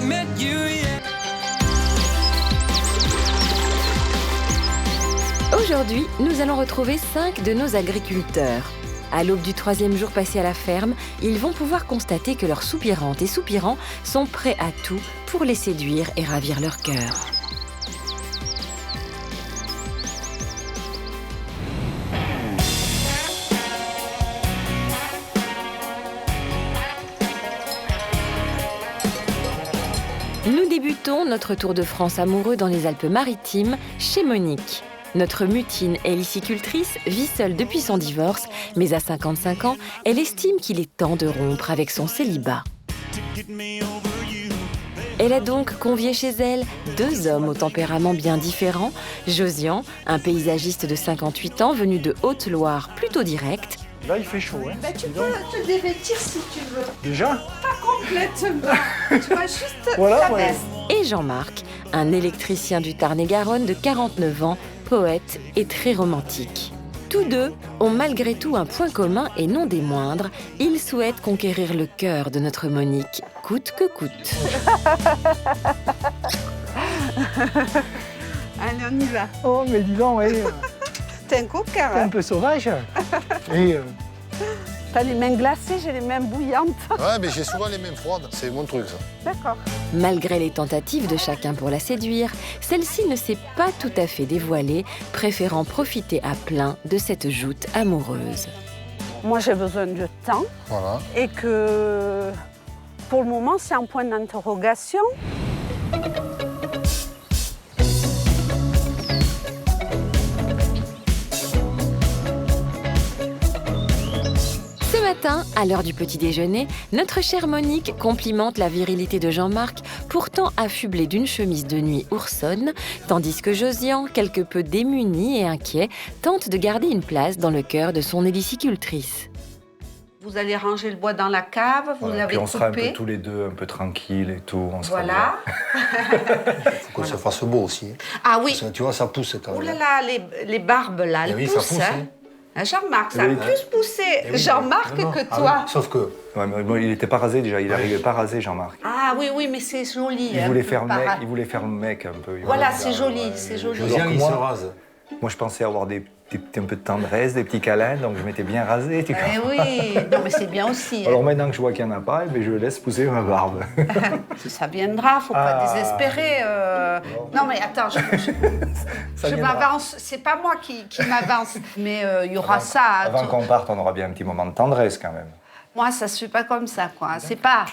met you yet. Aujourd'hui, nous allons retrouver 5 de nos agriculteurs. À l'aube du 3e jour passé à la ferme, ils vont pouvoir constater que leurs soupirantes et soupirants sont prêts à tout pour les séduire et ravir leur cœur. Nous débutons notre tour de France amoureux dans les Alpes-Maritimes, chez Monique. Notre mutine hélicicultrice vit seule depuis son divorce, mais à 55 ans, elle estime qu'il est temps de rompre avec son célibat. Elle a donc convié chez elle 2 hommes au tempérament bien différent. Josian, un paysagiste de 58 ans venu de Haute-Loire, plutôt direct. Là, il fait chaud, hein. Tu peux te dévêtir si tu veux. Déjà? Pas complètement. Tu vas juste Voilà, ta ouais. veste. Et Jean-Marc, un électricien du Tarn-et-Garonne de 49 ans, poète et très romantique. Tous deux ont malgré tout un point commun et non des moindres. Ils souhaitent conquérir le cœur de notre Monique, coûte que coûte. Allez, on y va. Oh, mais dis donc, ouais. T'es un coquin, T'es un hein. peu sauvage. Et T'as les mains glacées, j'ai les mains bouillantes. Ouais, mais j'ai souvent les mêmes froides. C'est mon truc, ça. D'accord. Malgré les tentatives de chacun pour la séduire, celle-ci ne s'est pas tout à fait dévoilée, préférant profiter à plein de cette joute amoureuse. Moi, j'ai besoin de temps Voilà. et que pour le moment, c'est un point d'interrogation. Ce matin, à l'heure du petit déjeuner, notre chère Monique complimente la virilité de Jean-Marc, pourtant affublé d'une chemise de nuit oursonne, tandis que Josian, quelque peu démuni et inquiet, tente de garder une place dans le cœur de son hélicicultrice. Vous allez ranger le bois dans la cave, vous Voilà, l'avez puis on sera un peu coupé. tous les deux, un peu tranquilles et tout. On sera Voilà. Faut que ça fasse beau aussi. Ah oui. Tu vois, ça pousse quand Oh même. là là, les barbes là, Eh elles oui, ça poussent. pousse, Hein. hein. Ah, Jean-Marc, ça Eh a oui. plus poussé, Eh oui. Jean-Marc, Non, non. que Ah toi. oui, sauf que... Ouais, mais bon, il n'était pas rasé déjà, il n'arrivait pas rasé, Jean-Marc. Ah oui, oui, mais c'est joli. Il hein, voulait peu faire le mec, para- il voulait faire le mec un peu. Il Voilà, voulait c'est faire, joli, ouais, c'est joli. Alors que il se moi, rase. moi, je pensais avoir un peu de tendresse, des petits câlins, donc je m'étais bien rasé. Tu Eh comprends. oui, non mais c'est bien aussi. hein. Alors maintenant que je vois qu'il n'y en a pas, eh ben, je laisse pousser ma barbe. Ça viendra, faut pas Ah. désespérer. Non mais attends, Ça je viendra. m'avance. C'est pas moi qui m'avance, mais il y aura ça. Avant qu'on parte, on aura bien un petit moment de tendresse quand même. Moi, ça se fait pas comme ça, quoi. C'est pas.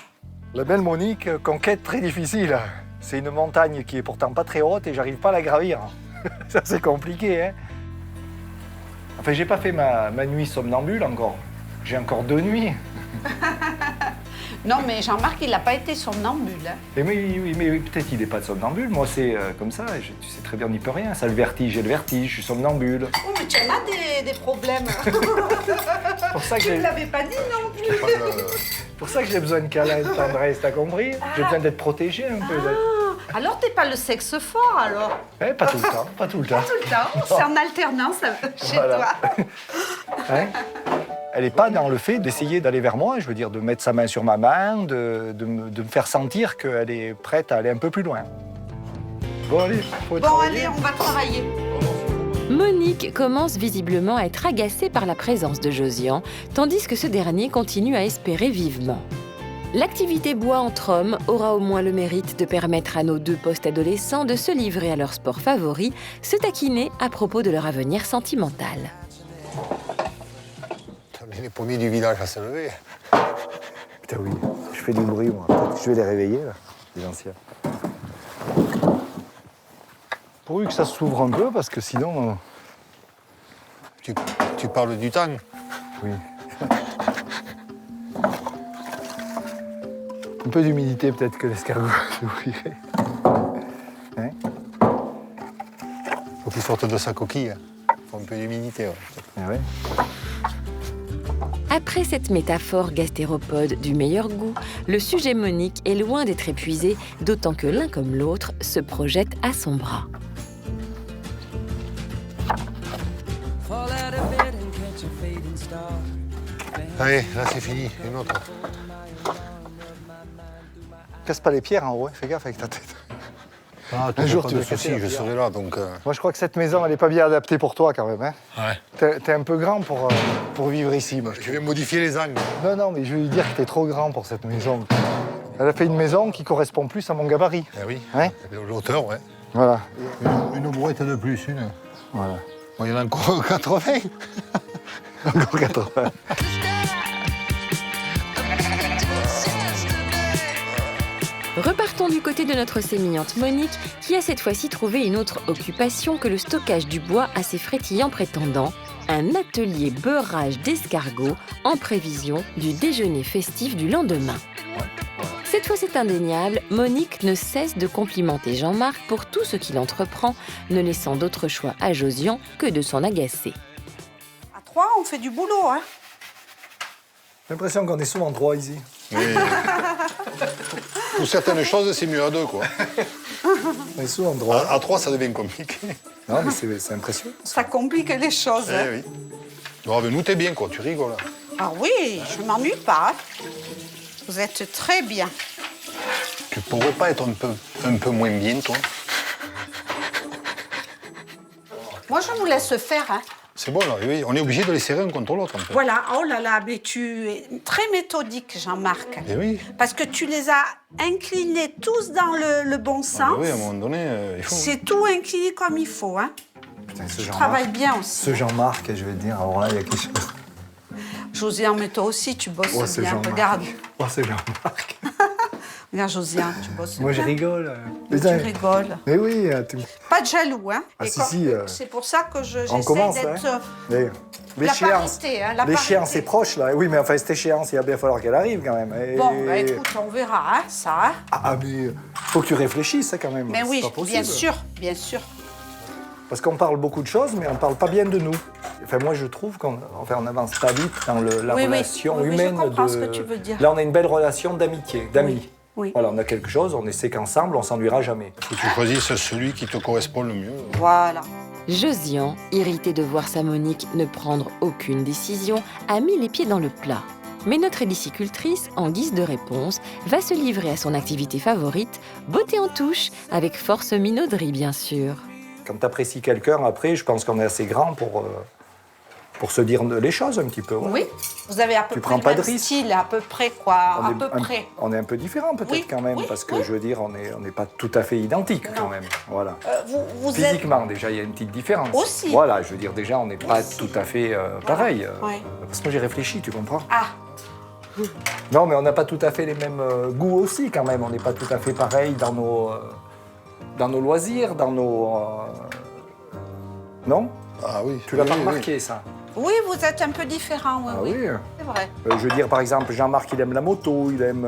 la belle Monique, conquête très difficile. C'est une montagne qui est pourtant pas très haute et j'arrive pas à la gravir. Ça, c'est compliqué, hein. Enfin, j'ai pas fait ma nuit somnambule encore. J'ai encore 2 nuits. Non, mais Jean-Marc, il n'a pas été somnambule. Hein. Et oui, mais peut-être il n'est pas somnambule. Moi, c'est comme ça. Tu sais très bien, on n'y peut rien. Ça, le vertige, j'ai le vertige, je suis somnambule. Oh, mais tu en as des problèmes. C'est pour ça que Tu ne j'ai- l'avais pas dit non plus. Pas de- pour ça que j'ai besoin de câlins et de tendresse, t'as compris? J'ai besoin d'être protégé un peu. Ah, alors t'es pas le sexe fort, alors. Pas tout le temps, pas tout le temps. Tout le temps, c'est en alternance chez Voilà. toi. Hein. Elle n'est pas dans le fait d'essayer d'aller vers moi, je veux dire, de mettre sa main sur ma main, de me faire sentir qu'elle est prête à aller un peu plus loin. Bon, allez, faut Bon, travailler. allez, on va travailler. Monique commence visiblement à être agacée par la présence de Josian, tandis que ce dernier continue à espérer vivement. L'activité bois entre hommes aura au moins le mérite de permettre à nos 2 post-adolescents de se livrer à leur sport favori, se taquiner à propos de leur avenir sentimental. Les pommiers du village à se lever. Putain, oui, je fais du bruit, moi. Peut-être que je vais les réveiller, là, les anciens. Pourvu que ça s'ouvre un peu, parce que sinon... Tu parles du temps. Oui. Un peu d'humidité, peut-être que l'escargot s'ouvrirait. Hein? Faut qu'il sorte de sa coquille. Faut un peu d'humidité. Ouais. Ah ouais. Après cette métaphore gastéropode du meilleur goût, le sujet Monique est loin d'être épuisé, d'autant que l'un comme l'autre se projette à son bras. Fall out of bed and catch a fading star. Allez, là c'est fini. Une autre. Casse pas les pierres en haut, hein. Fais gaffe avec ta tête. Ah, Un jour, pas tu de vas casser soucis, la je pierre. serai là, donc... Moi, je crois que cette maison, elle est pas bien adaptée pour toi quand même. Hein. Ouais. T'es un peu grand pour vivre ici, moi. Je vais modifier les angles. Non, non, mais je vais lui dire que t'es trop grand pour cette maison. Elle a fait une maison qui correspond plus à mon gabarit. Eh oui, Ouais. l'auteur, ouais. Voilà. Une brouette de plus, une. Voilà. Bon, il y en a encore 80. Encore 80. Repartons du côté de notre sémillante Monique, qui a cette fois-ci trouvé une autre occupation que le stockage du bois à ses frétillants prétendants, un atelier beurrage d'escargots en prévision du déjeuner festif du lendemain. Cette fois, c'est indéniable, Monique ne cesse de complimenter Jean-Marc pour tout ce qu'il entreprend, ne laissant d'autre choix à Josian que de s'en agacer. À 3, on fait du boulot, hein. J'ai l'impression qu'on est souvent 3 ici. Mais... Pour certaines choses, c'est mieux à 2, quoi. On est souvent 3. À 3, ça devient compliqué. Non, mais c'est impressionnant. Ça complique les choses. Eh Hein. oui. Non, mais nous, t'es bien, quoi. Tu rigoles. Ah oui, je m'ennuie pas. Hein. Vous êtes très bien. Tu pourrais pas être un peu moins bien, toi? Moi, je vous laisse faire. Hein. C'est bon, là. Oui, on est obligé de les serrer un contre l'autre, en fait. Voilà, oh là là, mais tu es très méthodique, Jean-Marc. Eh oui. Parce que tu les as inclinés tous dans le bon sens. Ah, oui, à un moment donné, il faut... C'est tout incliné comme il faut. Hein. Putain, ce Tu Jean-Marc. travailles bien aussi. Ce Jean-Marc, je vais te dire, alors là, il y a quelque chose. Josiane, mais toi aussi, tu bosses Oh, ce bien. Jean-Marc. Regarde. Oh, c'est Jean-Marc. Regarde, Josiane, tu bosses Moi, je bien. rigole. Mais tu rigoles. Mais oui, Pas de jaloux, hein. Ah, Et si, comme- si, C'est pour ça que on j'essaie commence, d'être... hein. Mais La l'échéance, parité, hein, la l'échéance parité. est proche, là. Oui, mais enfin, cette échéance, il va bien falloir qu'elle arrive, quand même. Et- Bon, bah écoute, on verra, hein, ça. Hein. Ah, mais faut que tu réfléchisses, hein, quand même. Mais C'est oui, pas possible. bien sûr, bien sûr. Parce qu'on parle beaucoup de choses, mais on parle pas bien de nous. Enfin, moi, je trouve qu'on n'avance pas vite dans la Oui, oui. relation Oui, oui, je humaine. comprends ce que tu veux dire. Là, on a une belle relation d'amitié, d'amis. Oui, oui. Voilà, on a quelque chose, on sait qu'ensemble, on s'ennuiera jamais. Faut que tu choisisses celui qui te correspond le mieux. Voilà. Josian, irrité de voir sa Monique ne prendre aucune décision, a mis les pieds dans le plat. Mais notre hélicicultrice, en guise de réponse, va se livrer à son activité favorite, beauté en touche, avec force minauderie bien sûr. Quand tu apprécies quelqu'un, après, je pense qu'on est assez grand pour se dire les choses un petit peu. Voilà. Oui, vous avez à peu Tu près prends le pas de même risque. style, à peu près, quoi. À peu près. On est un peu différents peut-être Oui, quand même, oui, parce que oui. je veux dire, on n'est pas tout à fait identiques quand Non. même. Voilà. Vous êtes... Physiquement, déjà, il y a une petite différence. Aussi. Voilà, je veux dire, déjà, on n'est pas Aussi. tout à fait pareil. Ouais. Parce que moi, j'ai réfléchi, tu comprends? Ah, Non, mais on n'a pas tout à fait les mêmes goûts aussi, quand même. On n'est pas tout à fait pareil dans nos loisirs, dans nos... Non? Ah oui. Tu l'as oui, pas oui, remarqué, ça? oui, vous êtes un peu différent, oui, Ah oui. oui. C'est vrai. Je veux dire, par exemple, Jean-Marc, il aime la moto, il aime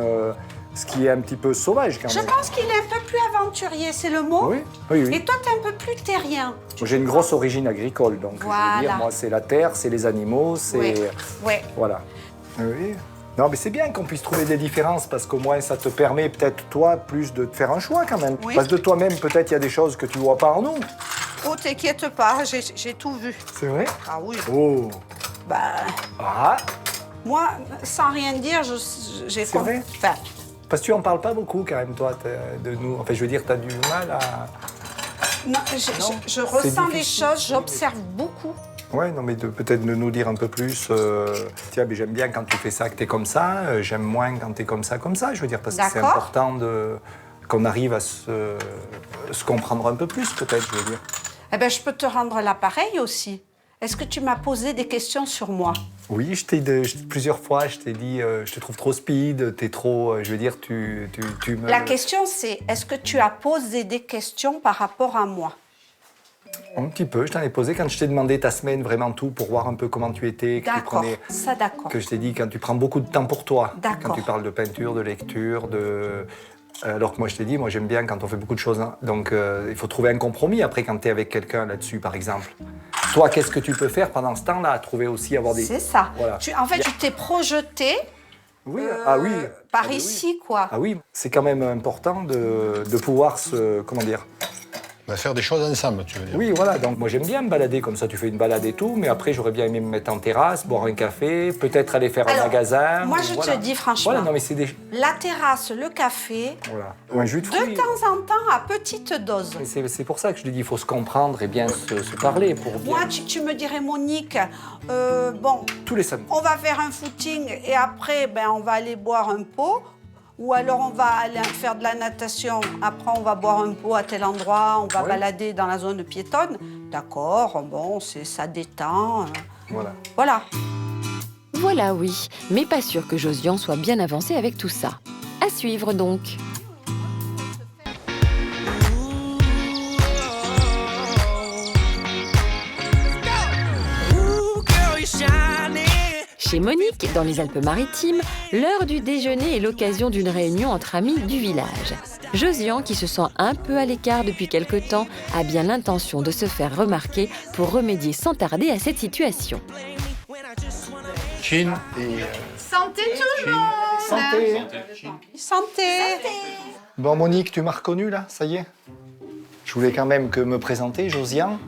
ce qui est un petit peu sauvage, quand Je même. pense qu'il est un peu plus aventurier, c'est le mot. Oui, oui, oui. Et toi, t'es un peu plus terrien. Moi, j'ai une grosse origine agricole, donc je veux Voilà. dire, moi, c'est la terre, c'est les animaux, c'est... Oui. Oui. Voilà. Oui. Non, mais c'est bien qu'on puisse trouver des différences, parce qu'au moins, ça te permet peut-être, toi, plus de te faire un choix, quand même. Oui. Parce que de toi-même, peut-être, il y a des choses que tu vois pas en nous. Oh, t'inquiète pas, j'ai tout vu. C'est vrai? Ah oui. Oh. Bah, Ah. moi, sans rien dire, j'ai... C'est vrai? Enfin, Parce que tu en parles pas beaucoup, quand même, toi, de nous. Enfin, je veux dire, tu as du mal à... non, je ressens les difficile. choses, j'observe beaucoup. Ouais, non, mais peut-être de nous dire un peu plus. Tiens, mais j'aime bien quand tu fais ça, que tu es comme ça. J'aime moins quand tu es comme ça, Je veux dire, parce que c'est D'accord. important qu'on arrive à se comprendre un peu plus, peut-être, je veux dire. Eh bien, je peux te rendre l'appareil aussi. Est-ce que tu m'as posé des questions sur moi? Oui, plusieurs fois, je t'ai dit, je te trouve trop speed, t'es trop, je veux dire, tu me... La question, c'est est-ce que tu as posé des questions par rapport à moi? Un petit peu, je t'en ai posé quand je t'ai demandé ta semaine, vraiment tout, pour voir un peu comment tu étais, que tu D'accord, prenais... ça d'accord. Que je t'ai dit, quand tu prends beaucoup de temps pour toi, D'accord. quand tu parles de peinture, de lecture, alors que moi, je t'ai dit, moi, j'aime bien quand on fait beaucoup de choses. Hein. Donc, il faut trouver un compromis après quand tu es avec quelqu'un là-dessus, par exemple. Toi, qu'est-ce que tu peux faire pendant ce temps-là? À trouver aussi, avoir des... C'est ça. Voilà. En fait, tu t'es projeté Oui, ah oui. par Ah ben oui. ici, quoi. Ah oui, c'est quand même important de pouvoir se... Comment dire? va faire des choses ensemble, tu veux dire. Oui, voilà, donc moi j'aime bien me balader comme ça, tu fais une balade et tout, mais après j'aurais bien aimé me mettre en terrasse, boire un café, peut-être aller faire un Alors, magasin. moi, ou je voilà. te dis franchement, Voilà, non mais c'est des... la terrasse, le café, Voilà. Ou un jus de fruits. de temps en temps, à petite dose. Et c'est pour ça que je te dis, il faut se comprendre et bien se parler pour bien... Moi, tu me dirais, Monique, bon, Tous les samedis. on va faire un footing et après, ben, on va aller boire un pot. Ou alors on va aller faire de la natation, après on va boire un pot à tel endroit, on va Ouais. balader dans la zone piétonne. D'accord, bon, ça détend. Voilà. Voilà. Voilà, oui, mais pas sûr que Josian soit bien avancé avec tout ça. À suivre donc. Ooh, girl, you're shining. Chez Monique, dans les Alpes-Maritimes, l'heure du déjeuner est l'occasion d'une réunion entre amis du village. Josian, qui se sent un peu à l'écart depuis quelque temps, a bien l'intention de se faire remarquer pour remédier sans tarder à cette situation. Chine et... Santé tout le monde. Santé. Bon, Monique, tu m'as reconnu là, ça y est? Je voulais quand même que me présenter, Josian.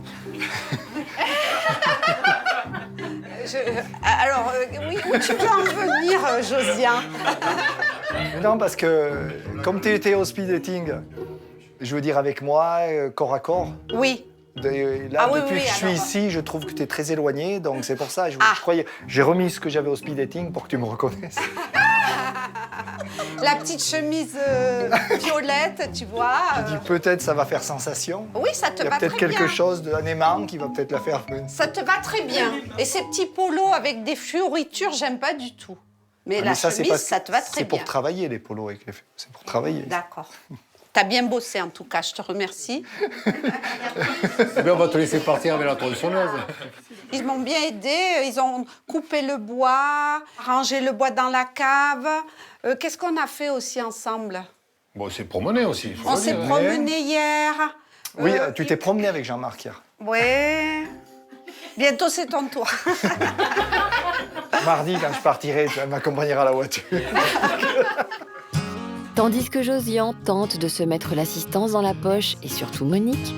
Alors, oui, où tu veux en venir, Josiane? Non, parce que comme tu étais au speed dating, je veux dire avec moi, corps à corps, Oui. là, Ah oui, depuis oui, que je suis alors. ici, je trouve que tu es très éloigné, donc c'est pour ça, je Ah. croyais... J'ai remis ce que j'avais au speed dating pour que tu me reconnaisses. La petite chemise violette, tu vois. Je dis peut-être ça va faire sensation. Oui, ça te Il y a va peut-être très quelque bien. chose d'un aimant qui va peut-être la faire... Ça te va très bien. Et ces petits polos avec des fioritures, j'aime pas du tout. Mais Ah, la ça, c'est chemise, parce que ça te va très C'est bien. pour travailler les polos avec les... C'est pour travailler. D'accord. T'as bien bossé en tout cas, je te remercie. Eh bien, on va te laisser partir avec la tronçonneuse. Ils m'ont bien aidé, ils ont coupé le bois, rangé le bois dans la cave. Qu'est-ce qu'on a fait aussi ensemble? Bon, c'est promené aussi. faut On le s'est dire. promené hier. Oui, tu t'es promené avec Jean-Marc hier. Ouais. Bientôt c'est ton tour. Mardi, quand je partirai, tu m'accompagneras à la voiture. Tandis que Josian tente de se mettre l'assistance dans la poche, et surtout Monique,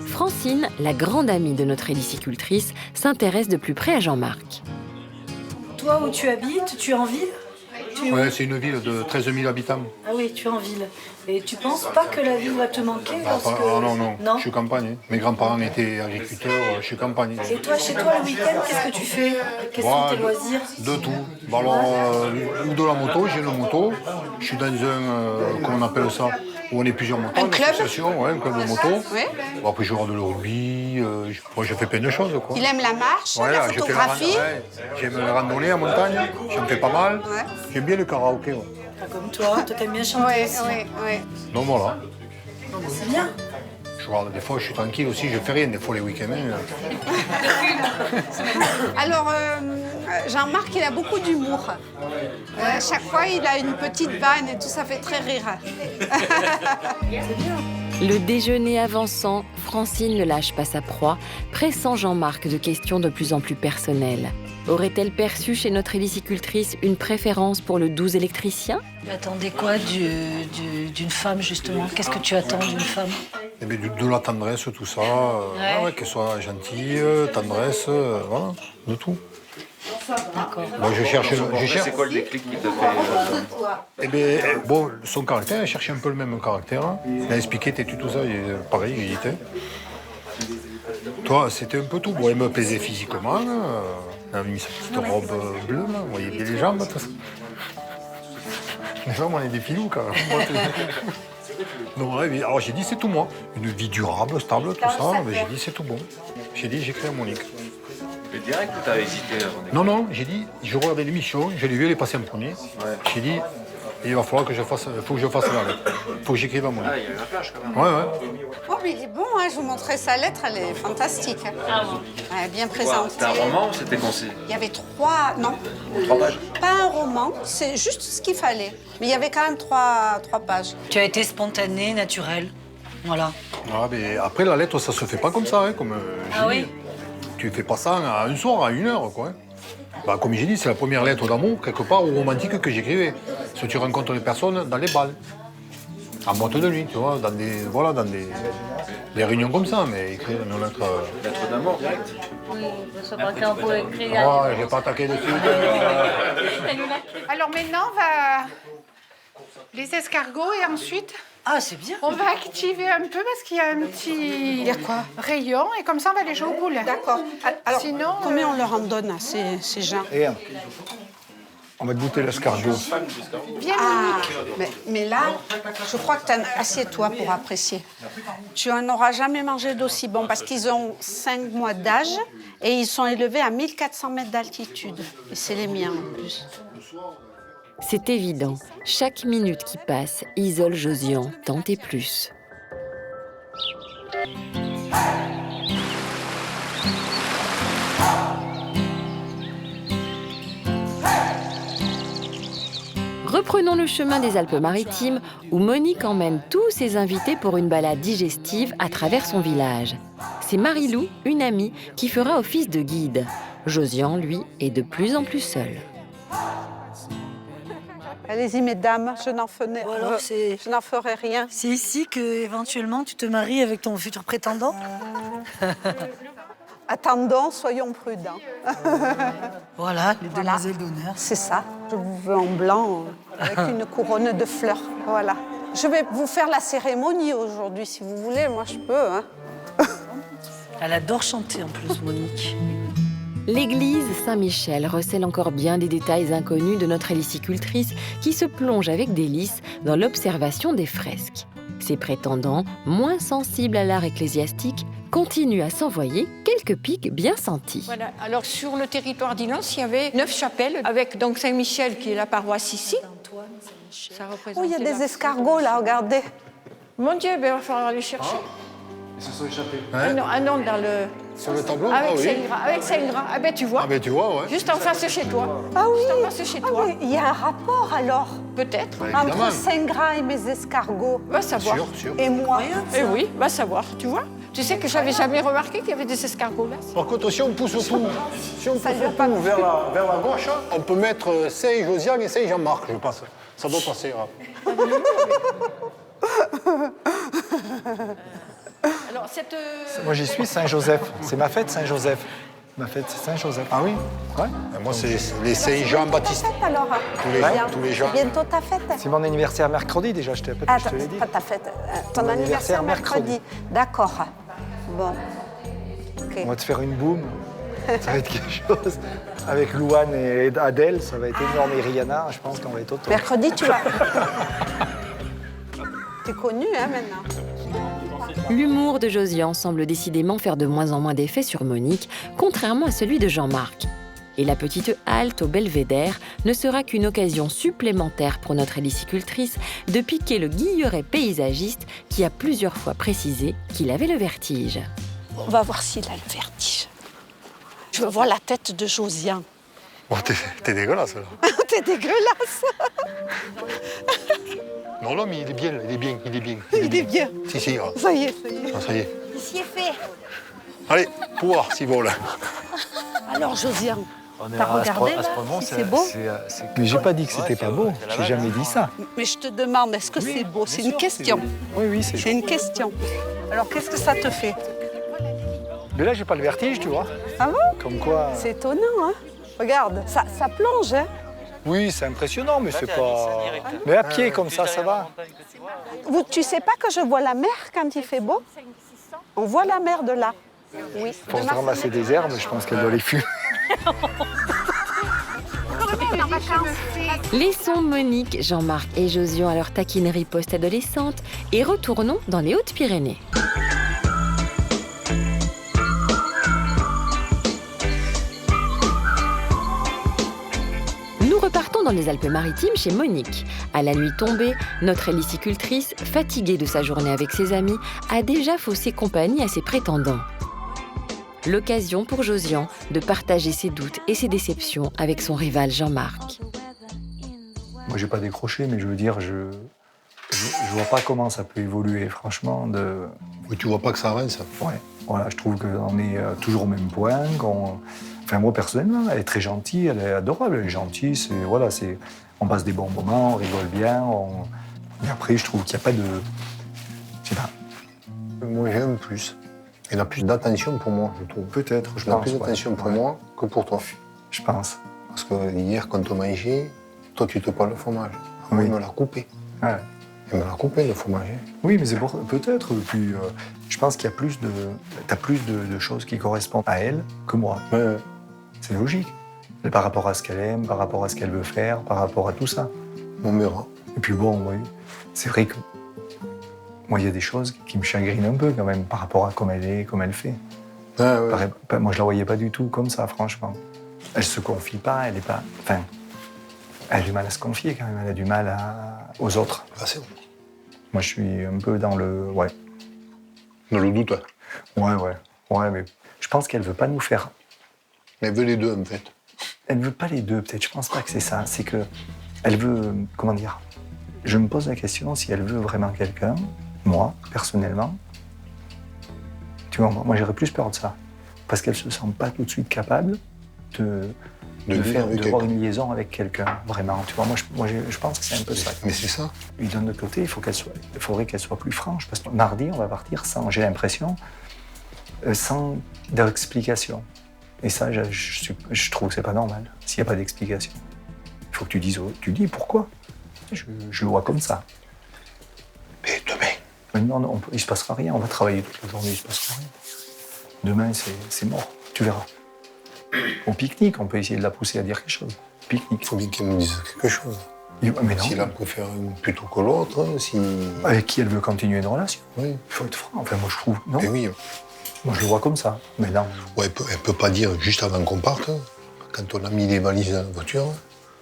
Francine, la grande amie de notre hélicicultrice, s'intéresse de plus près à Jean-Marc. Toi, où tu habites, tu es en ville? Tu es où? Ouais, c'est une ville de 13 000 habitants. Ah oui, tu es en ville. Et tu penses pas que la ville va te manquer lorsque... Ah non, non, Non. je suis campagne. Mes grands-parents étaient agriculteurs, je suis campagne. Et toi, chez toi, le week-end, qu'est-ce que tu fais? Quels sont Moi, tes loisirs? De tout. Bon, alors, ou de la moto, j'ai une moto. Je suis dans un, comment on appelle ça, où on est plusieurs motos. Un une club? association, ouais, un club de moto. Oui. Bon, après, je joue de rugby, moi, j'ai fait plein de choses, quoi. Il aime la marche, Voilà, la j'ai fait photographie. ouais. J'aime la randonnée en montagne, j'en fais pas mal. Ouais. J'aime bien le karaoké. Ouais. Ah, comme toi t'aimes bien chanter Oui, aussi. oui, oui. Donc voilà. C'est bien. Je regarde, des fois, je suis tranquille aussi, je fais rien, des fois, les week-ends. Alors, Jean-Marc, il a beaucoup d'humour. Chaque fois, il a une petite vanne et tout, ça fait très rire. Le déjeuner avançant, Francine ne lâche pas sa proie, pressant Jean-Marc de questions de plus en plus personnelles. Aurait-elle perçu chez notre hélicicultrice une préférence pour le doux électricien? Tu attendais quoi d'une femme, justement? Qu'est-ce que tu attends d'une femme? Eh bien, de la tendresse, tout ça. Ouais. Ouais, qu'elle soit gentille, tendresse, voilà, de tout. D'accord. Moi, je cherche. C'est quoi le déclic qui t'a fait Eh bien, bon, son caractère, elle cherchait un peu le même caractère. Hein. Elle a expliqué, t'es tout ça, et pareil, il était. Toi, c'était un peu tout. Bon, elle me plaisait physiquement. Elle avait mis sa petite robe bleue, là. Vous voyez bien les jambes, tout ça. Les jambes, on est des filous, quand même. Donc, ouais, mais alors j'ai dit, c'est tout moi. Une vie durable, stable, tout ça. Mais j'ai dit, c'est tout bon. J'ai dit, j'écris à Monique. Mais direct ou t'as hésité avant d'écrire? Non, non, j'ai dit, je regardais l'émission, je l'ai vu, elle est passée en premier. J'ai dit, il va falloir que je fasse, faut que je fasse la lettre. Faut que j'écrive à Monique. Ah, il y a eu la plage quand même. Ouais, ouais. Oh, mais il est bon, hein, je vous montrerai sa lettre, elle est fantastique. Ouais, bien Quoi, présentée. c'était un roman ou c'était concis? Il y avait 3, non, 3 pages. pas un roman, c'est juste ce qu'il fallait. Mais il y avait quand même 3 pages. Tu as été spontanée, naturelle. Voilà. Ah, mais après, la lettre, ça se fait pas comme ça, hein, comme j'ai Ah dit. oui? Tu fais pas ça à un soir, à 1 heure, quoi. Bah, comme j'ai dit, c'est la première lettre d'amour, quelque part, ou romantique que j'écrivais. Si tu rencontres les personnes dans les balles. en boîte de nuit, tu vois, dans des réunions comme ça, mais écrire une lettre. Lettre d'amour direct. Oui, ça va qu'un peu écrit. Oh, je vais pas attaquer dessus. Alors maintenant, on va les escargots et ensuite, Ah, c'est bien. on va activer un peu parce qu'il y a un petit rayon et comme ça, on va les jouer au boules. D'accord. Alors, Sinon, combien on leur en donne à ces gens? Et on va goûter l'escargot. Viens, Ah, mais là, je crois que tu assieds-toi pour apprécier. Tu en auras jamais mangé d'aussi bon parce qu'ils ont 5 mois d'âge et ils sont élevés à 1400 mètres d'altitude. Et c'est les miens en plus. C'est évident, chaque minute qui passe isole Josian tant et plus. Reprenons le chemin des Alpes-Maritimes où Monique emmène tous ses invités pour une balade digestive à travers son village. C'est Marilou, une amie, qui fera office de guide. Josian, lui, est de plus en plus seul. Allez-y, mesdames, je n'en ferai rien. C'est ici que éventuellement tu te maries avec ton futur prétendant. Attendons, soyons prudents. Voilà, les Voilà. demoiselles d'honneur. C'est ça. Je vous veux en blanc avec une couronne de fleurs. Voilà. Je vais vous faire la cérémonie aujourd'hui, si vous voulez. Moi, je peux. Hein. Elle adore chanter en plus, Monique. L'église Saint-Michel recèle encore bien des détails inconnus de notre hélicicultrice qui se plonge avec délice dans l'observation des fresques. Ses prétendants, moins sensibles à l'art ecclésiastique, continuent à s'envoyer quelques piques bien senties. Voilà. Alors sur le territoire d'Ilan, il y avait 9 chapelles avec donc Saint-Michel qui est la paroisse ici. Ça représente Oh, il y a des escargots là, regardez. Mon Dieu, ben, il va falloir aller chercher. Ils se sont échappés. Un nom dans le... Sur le tableau? Avec Ah oui. Saint-Gras. Avec Saint-Gras. Ah ben tu vois. Ah ben tu vois, ouais. Juste en face de chez toi. Ah oui. Juste en face de chez Ah toi. oui, il y a un rapport alors Peut-être. Ouais, évidemment. entre Saint-Gras et mes escargots. Va savoir. Sûr. Et moi. Eh oui, va savoir. Tu vois. Tu sais que j'avais jamais remarqué qu'il y avait des escargots là. Par contre, si on pousse tout, Ça ne veut pas vers la gauche, on peut mettre Saint-Josiane et Saint-Jean-Marc, je pense. Ça doit passer. Hein. Alors cette... Moi, j'y suis, Saint-Joseph. C'est ma fête, Saint-Joseph. Ma fête, c'est Saint-Joseph. Ah oui? Ouais. Et moi, c'est les Saint-Jean-Baptiste. Fête alors. Tous les gens. Bientôt ta fête. C'est mon anniversaire mercredi déjà, je te l'ai dit. Pas ta fête. Ton Mon anniversaire anniversaire mercredi. D'accord. Bon. Ok. On va te faire une boum. Ça va être quelque chose. Avec Louane et Adèle, ça va être énorme. Et Rihanna, je pense qu'on va être autour. Mercredi, tu vas. T'es connu, hein, maintenant. L'humour de Josian semble décidément faire de moins en moins d'effet sur Monique, contrairement à celui de Jean-Marc. Et la petite halte au belvédère ne sera qu'une occasion supplémentaire pour notre hélicicultrice de piquer le guilleret paysagiste qui a plusieurs fois précisé qu'il avait le vertige. On va voir s'il a le vertige. Je veux voir la tête de Josian. Oh, t'es dégueulasse, là. T'es dégueulasse. Non, là, mais il est bien. Il est bien. Si, ah. Ça y est. Ah, ça y est. Ici est fait. Allez, pouvoir, s'il vole. Alors, Josian, On est t'as à ce regardé, à ce là, moment, si c'est beau? Mais j'ai pas dit que c'était pas beau. J'ai jamais dit ça. mais je te demande, est-ce que c'est beau? C'est une question. Oui, c'est C'est une question. Alors, qu'est-ce que ça te fait? Mais là, j'ai pas le vertige, tu vois. Ah bon? Comme quoi. C'est étonnant, hein? Regarde, ça plonge, hein? Oui, c'est impressionnant, mais c'est pas. Mais à pied, comme ça va. Tu sais pas que je vois la mer quand il fait beau? On voit la mer de là. Oui. Pour se ramasser des herbes, je pense qu'elle doit les fumer. Laissons Monique, Jean-Marc et Josian à leur taquinerie post-adolescente et retournons dans les Hautes-Pyrénées. Nous repartons dans les Alpes-Maritimes chez Monique. À la nuit tombée, notre hélicicultrice, fatiguée de sa journée avec ses amis, a déjà faussé compagnie à ses prétendants. L'occasion pour Josian de partager ses doutes et ses déceptions avec son rival Jean-Marc. Moi, j'ai pas décroché, mais je veux dire, je vois pas comment ça peut évoluer, franchement. Oui, tu vois pas que ça avance. Ouais, voilà, je trouve qu'on est toujours au même point. Enfin, moi, personnellement, elle est très gentille, elle est adorable, elle est gentille. On passe des bons moments, on rigole bien. Mais après, je trouve qu'il n'y a pas de... Je sais pas. Moi, j'aime plus. Il a plus d'attention pour moi, je trouve. Peut-être, je Il a pense. plus ouais. d'attention pour Ouais. moi que pour toi. Je pense. Parce que hier, quand on mangeait, toi, tu te prends le fromage. Moi, Oui. il me l'a coupé. Ouais. Il me l'a coupé, le fromage. Oui, mais c'est pour... peut-être. Puis, je pense qu'il y a plus de... T'as plus de choses qui correspondent à elle que moi. Ouais. C'est logique. Par rapport à ce qu'elle aime, par rapport à ce qu'elle veut faire, par rapport à tout ça. On verra. Et puis bon, oui, c'est vrai que moi, il y a des choses qui me chagrinent un peu quand même par rapport à comme elle est, comme elle fait. Ouais, ouais. Moi, je la voyais pas du tout comme ça, franchement. Elle se confie pas, elle est pas... Enfin, elle a du mal à se confier quand même, elle a du mal aux autres. Ah, c'est bon. Moi, je suis un peu dans le... Ouais. Dans le doute. Ouais, mais je pense qu'elle veut pas nous faire... Elle veut les deux, en fait. Elle veut pas les deux, peut-être. Je pense pas que c'est ça. C'est que elle veut... Comment dire? Je me pose la question si elle veut vraiment quelqu'un, moi, personnellement. Tu vois, moi, j'aurais plus peur de ça. Parce qu'elle se sent pas tout de suite capable de avoir une liaison avec quelqu'un, vraiment. Tu vois, moi, je pense que c'est un peu ça. Mais c'est ça. Et d'un autre côté, il faudrait qu'elle soit plus franche. Parce que mardi, on va partir sans, j'ai l'impression, sans d'explication. Et ça, je trouve que c'est pas normal, s'il n'y a pas d'explication. Il faut que tu dises, tu dis pourquoi. Je le vois comme ça. Mais demain. Mais non, il se passera rien, on va travailler toute la journée, il se passera rien. Demain, c'est mort, tu verras. Au pique-nique, on peut essayer de la pousser à dire quelque chose. Pique-nique. Il faut bien qu'elle me dise quelque chose. Mais non. Si elle préfère une plutôt que l'autre, si... Avec qui elle veut continuer une relation. Oui. Il faut être franc, enfin moi je trouve, non. Mais oui. Moi je le vois comme ça, mais non. Ouais, elle peut pas dire juste avant qu'on parte, quand on a mis les valises dans la voiture.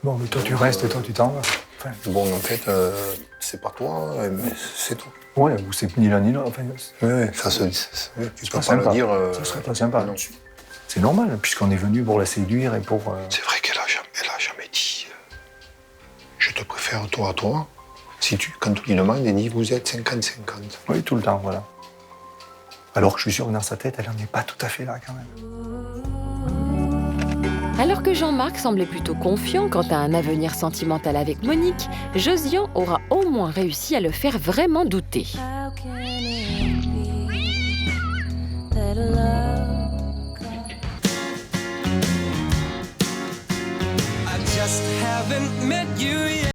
Bon, mais toi tu restes et toi tu t'en vas. Enfin, bon, en fait, c'est pas toi, mais c'est toi. Ouais, ou c'est ni l'un ni l'autre. Enfin, Oui, ça se dit. Tu peux pas sympa. le dire. Ce serait pas sympa. Non. C'est normal, puisqu'on est venu pour la séduire et pour... C'est vrai qu'elle a jamais dit je te préfère toi à toi. Quand tu lui demandes, elle dit vous êtes 50-50. Oui, tout le temps, voilà. Alors que je suis sûr que dans sa tête, elle n'en est pas tout à fait là quand même. Alors que Jean-Marc semblait plutôt confiant quant à un avenir sentimental avec Monique, Josian aura au moins réussi à le faire vraiment douter. How can it be that